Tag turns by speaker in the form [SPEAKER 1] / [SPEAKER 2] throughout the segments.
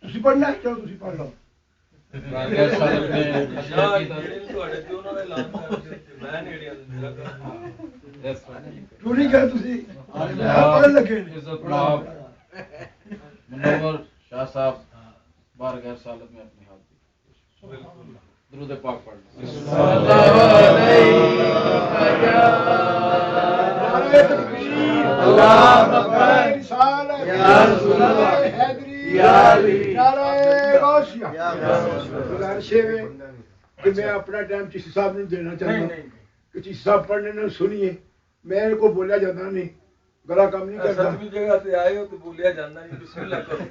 [SPEAKER 1] ਤੁਸੀਂ ਪੜ੍ਹਨਾ ਚਲੋ ਤੁਸੀਂ ਪੜ੍ਹ ਲਓ क्यों नहीं गए तुसी पढ़न लगे
[SPEAKER 2] मुनव्वर शाह साहब बार गैर सालत में अपनी हालत दुरूद पाक पढ़
[SPEAKER 1] मैं अपना टाइम चिश्ती साहब ने देना चाहता कि चिश्ती साहब पढ़ने ने सुनिए मेरे को बोलिया जाता नहीं गला काम नहीं करता
[SPEAKER 3] सतवीं जगह ते आए हो तो बोलिया जाता नहीं बिस्मिल्लाह करो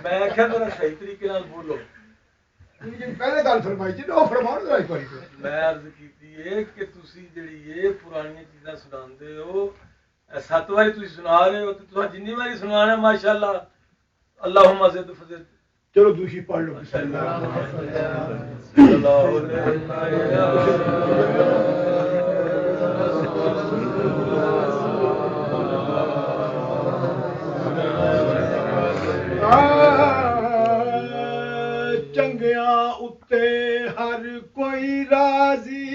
[SPEAKER 3] मैं आख्या जरा सही तरीके नाल बोलो
[SPEAKER 1] पहले गल फरमाई जी ओ फरमाओ जरा एक बार
[SPEAKER 3] मैं अर्ज कीती है कि तुसी जेड़ी ये पुरानी चीज़ां सुनांदे हो 7 बारी तुसी सुना रहे हो तो तुहां जिन्नी बारी सुनाना माशाअल्लाह अल्लाहुम्मा ज़िद फज़िद
[SPEAKER 1] चलो दूसरी पढ़ लो चंगिया उत्ते हर कोई राजी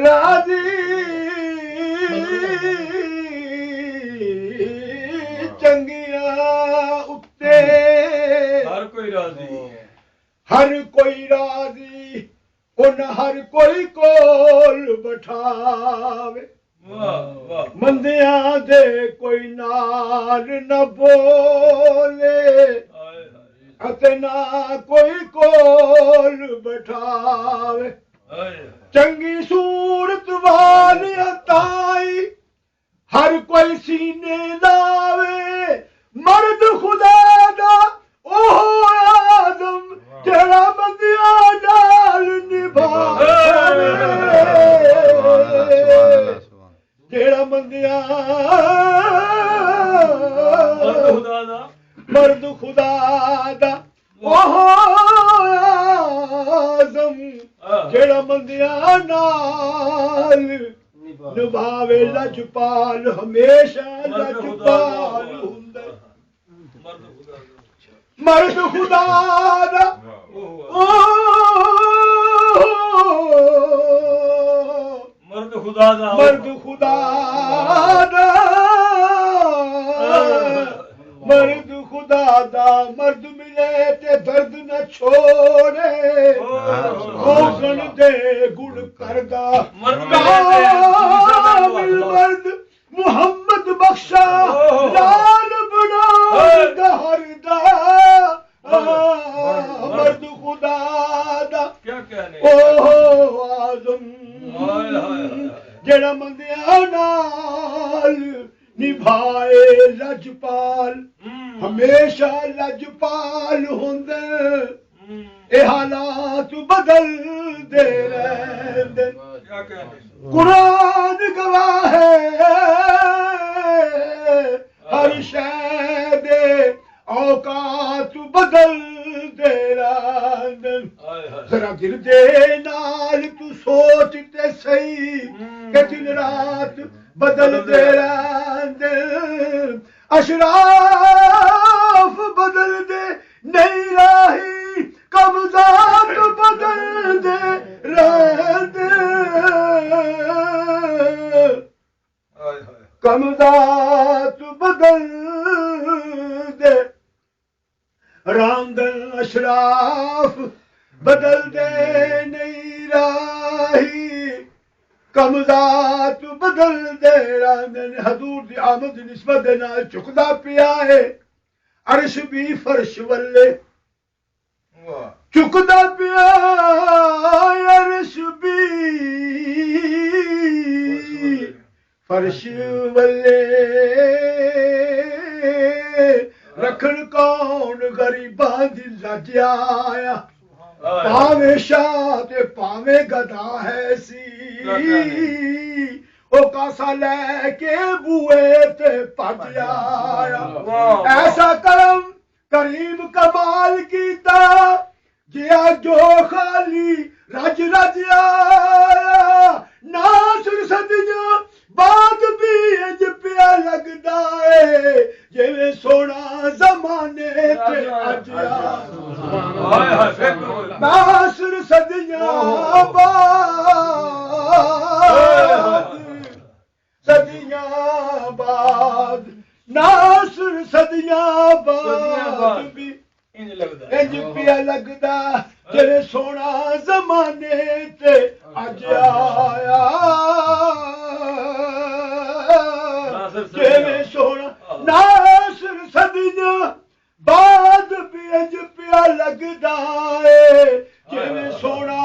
[SPEAKER 1] राजी चंगिया उत्ते
[SPEAKER 3] हर कोई राजी
[SPEAKER 1] उन हर कोई कोल बैठावे मंदिया दे कोई नाल न बोले अते ना कोई कोल बैठावे चंगी सूरत वाली ताई हर कोई सीने लावे मर्द खुदा दा ओह आदम जेड़ा बंदिया नाल निभावे जेड़ा बंदिया मर्द खुदा दा ओह आदम जेड़ा बंदिया नाल निभावे लजपाल हमेशा लजपाल हुंदा मर्द खुदा दा
[SPEAKER 3] मर्द खुदा दा
[SPEAKER 1] मर्द मिले ते दर्द न छोड़े रोशन दे गुण करदा मर्द मुहम्मद बख्शा लाल बना हरदा मर्द खुदा दा
[SPEAKER 3] क्या कहने
[SPEAKER 1] ओह आज़म जेड़ा मंदिया नाल निभाए लजपाल हमेशा लजपाल हुंदे ए हालात बदल दे रहंदे कुरान गवाह है हर शय दे औकात बदल दे रहंदे जरा दिल दे नाल तू सोच ते सही कि दिन रात बदल दे रहंदे अशराफ बदल दे नहीं राही कब्जात बदल दे रहंदे कब्जात बदल दे रामदन अशराफ बदल दे नहीं राही कमजात बदल दे रामदन हजूर दी आमद निस्बत दे नाल झुकदा पिया है अर्श भी फर्श वल्ले झुकदा पिया अर्श भी फर्श वल्ले रखन कौन गरीबां दी लज आया भावे शाह ते भावे गधा है सी ओ कासा लेके बुए ते भज आया ऐसा करम करीम कमाल कीता जिया जो खाली रज रज आया नासर सदिया बात सदियां बाद, नासर सदियां बाद भी
[SPEAKER 3] इंज लगदा
[SPEAKER 1] इंज पिया लगदा तेरे सोना जमाने ते अज आया, तेरे सोना नासर सदियां बाद भी इंज पिया लगदा है, तेरे सोना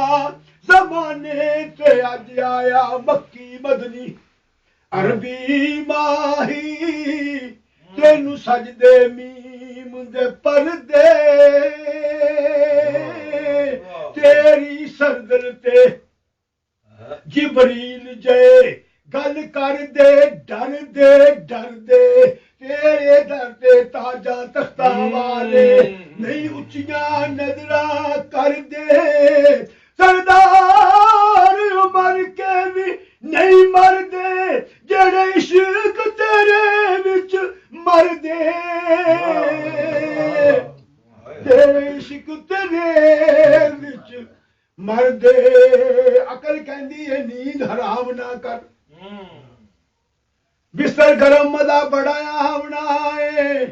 [SPEAKER 1] जमाने ते अज आया। मक्की मदनी अरबी माही तेनू सजदे मीम दे परदे, तेरी सरदल ते जिबरील जय गल कर दे डर दे डर दे, तेरे दर ते ताजा तख्ता वाले नहीं उच्चियां नजरा कर दे, सरदार उमर के भी नहीं मरदे जेड़े इश्क तेरे विच मरदे, तेरे इश्क तेरे विच मरदे। अकल कहंदी है नींद हराम ना कर, बिस्तर गरम मदा बड़ा आवना है,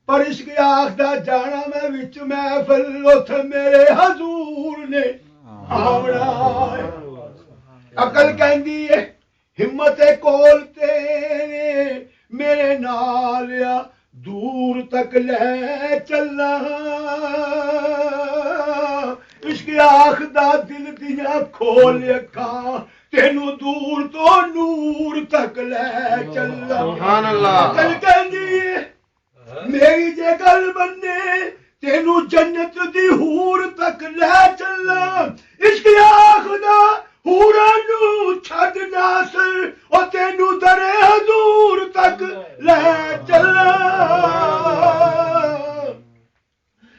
[SPEAKER 1] पर इश्क आखदा जाना मैं विच महफिल उथे मेरे हजूर ने आवना है। अकल कहंदी है हिम्मत कोल तेरे मेरे नाल या दूर तक ले चलना, इश्क आखदा दिल दियां खोल अखां तेनू दूर तो नूर तक ले चलना।
[SPEAKER 2] सुभान अल्लाह।
[SPEAKER 1] अकल कहंदी है मेरी जे गल बन्ने तेनू जन्नत दी हूर तक ले चलना, इश्क आखदा हूरां नू छड्ड नासर ओ तेनू दरे हजूर तक ले चलना,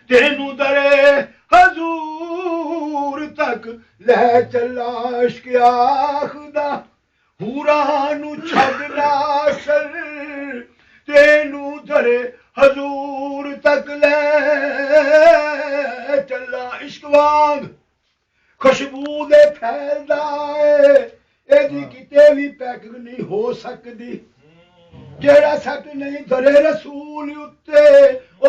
[SPEAKER 1] तेनू दरे हजूर तक ले चला। इश्क आखदा हूरां नू छड्ड नासर तेनू दरे हजूर तक ले चला। इश्क वांग खुशबू दे फैलदा है, एदी किते भी पैकिंग नहीं हो सकदी, जेड़ा सैट नहीं दरे रसूल उत्ते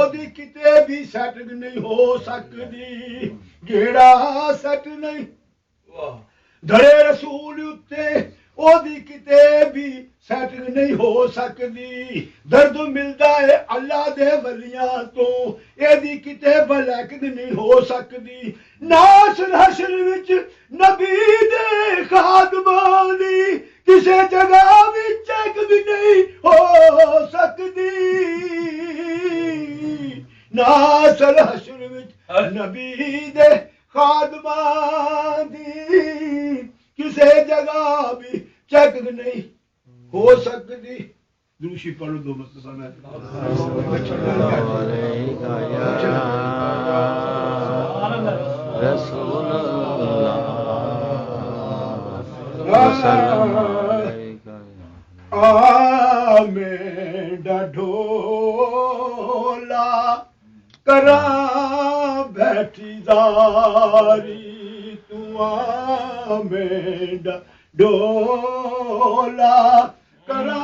[SPEAKER 1] ओदी किते भी सैटिंग नहीं हो सकदी, जेड़ा सैट नहीं दरे रसूल उत्ते ओदी किते भी सैटिंग नहीं हो सकदी। दर्द मिलदा है अल्लाह दे वलियां तो एदी किते बलैकद नहीं हो सकदी। नासर हशर विच नबी दे खादमां दी किसे जगह विच चेक भी नहीं हो सकदी। नासर हशर विच नबी दे खादमां दी किसे जगह भी चेक नहीं हो सकदी। दूसरी पढ़ो दो मसला में ढोला करा बैठी दारी तू में डोला करा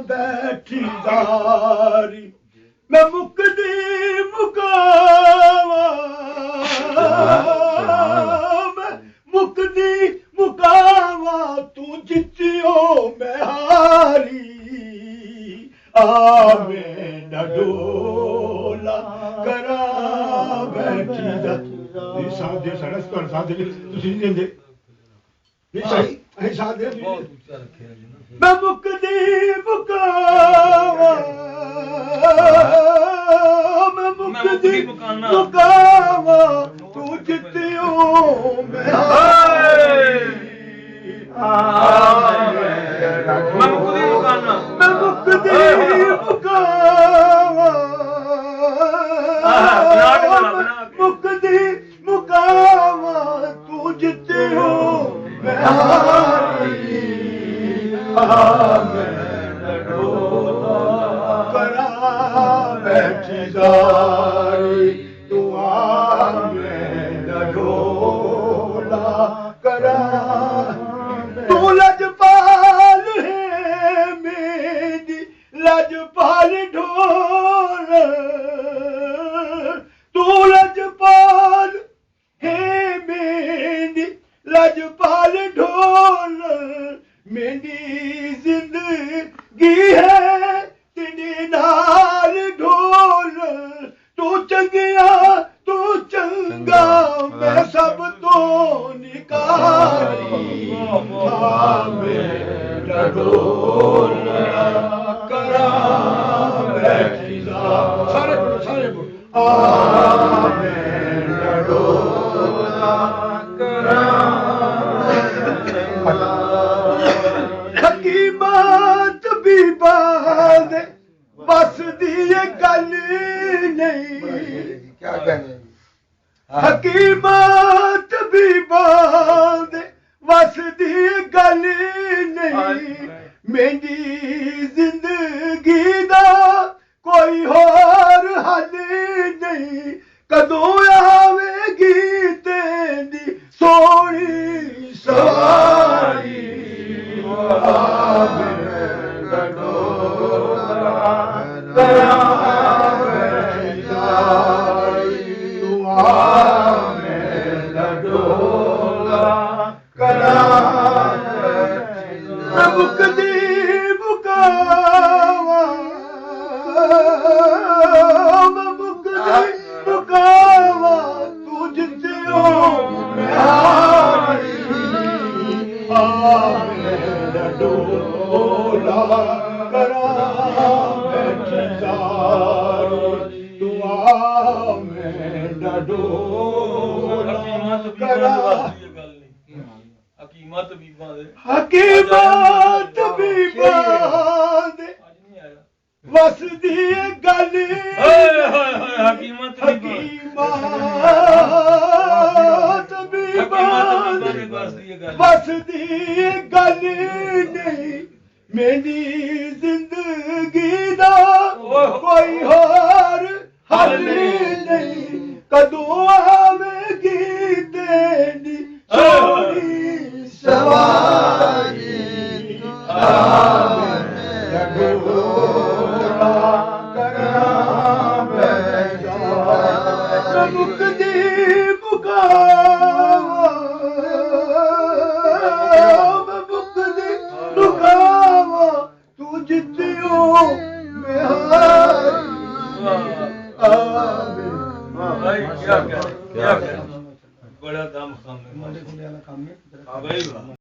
[SPEAKER 1] बैठी दारी मैं मुकदी मुकावा मैं मुकदी मुकावा तू जितियो मैं हारी में डोला करा बैठी दारी साधे सरस कर साधे तुसी देंदे नहीं सही ऐ साधे
[SPEAKER 3] बहुत ऊंचा रखे हैं जी ना।
[SPEAKER 1] मैं मुकदी मुकावा मैं मुकदी मुकावा तू जितियो मैं
[SPEAKER 3] मुकदी मुकाना
[SPEAKER 1] मैं मुकदी मुकावा मुकदी मुकावा तू जितियो मैं करा बैठी दारी तू में ढोला करा तू लजपाल है ਜ਼ਿੰਦਗੀ ਹੈ ਤੇਰੇ ਨਾਲ ਢੋਲ ਤੂੰ ਚੰਗਿਆ ਤੂੰ ਚੰਗਾ ਮੈਂ ਸਭ ਤੋਂ ਨਿਕਾਰੀ ਮੇਰਾ ਢੋਲ ਕਰਾਂ ਬੈਠੀ ਸਾਰੇ ਬੋਲ ਮੇਰਾ ਢੋਲ ਹਕੀਮਤ ਬੀਬਾਂ ਦੇ ਬਸ ਦੀ ਇਹ ਗੱਲ ਨਹੀਂ
[SPEAKER 4] क्या कहने
[SPEAKER 1] ਹਕੀਮਤ ਬੀਬਾਂ ਦੇ ਬਸ ਦੀ ਇਹ ਗੱਲ ਨਹੀਂ ਮੇਰੀ ਜ਼ਿੰਦਗੀ ਦਾ ਕੋਈ ਹੋਰ ਹੱਲ ਨਹੀਂ ਕਦੋਂ ਆਵੇਗੀ ਤੇਰੀ ਸੋਹਣੀ ਸਵਾਰੀ ਤੂੰ ਜਿੱਤਿਓ ਮੇਰਾ ਡੋਲਾ ਕਰਾਂ ਬੈਠੀ ਸਾਰੀ ਤੂੰ ਆ ਮੇਰਾ ਡੋਲਾ ਕਰਾਂ
[SPEAKER 3] ਹਕੀਮਤ ਬੀਬਾਂ ਦੇ
[SPEAKER 1] ਹਕੀਮਤ ਬੀਬਾਂ ਦੇ
[SPEAKER 3] ਅੱਜ ਨਹੀਂ ਆਇਆ
[SPEAKER 1] ਵਸਦੀ ਇਹ ਗੱਲ
[SPEAKER 3] ਓਏ ਹੋਏ ਹੋਏ ਹਕੀਮਤ
[SPEAKER 1] ਹਕੀਮਤ ਬੀਬਾਂ ਦੇ ਵਸਦੀ ਇਹ ਗੱਲ ਨਹੀਂ ਮੇਰੀ ਜ਼ਿੰਦਗੀ ਦਾ ਕੋਈ ਹੋਰ ਹੱਲ ਨਹੀਂ ਕਦੋਂ ਆਵੇਗੀ ਤੇਰੀ ਸੋਹਣੀ ਸਵਾਰੀ ਤੂੰ ਜਿੱਤਿਓ
[SPEAKER 3] ਭਾਈ ਕੀ ਕਰ ਬੜਾ ਦਮ ਖਾਂਦੇ
[SPEAKER 4] मुंडे खुंडे वाला काम है
[SPEAKER 3] ਹਾਂ ਭਾਈ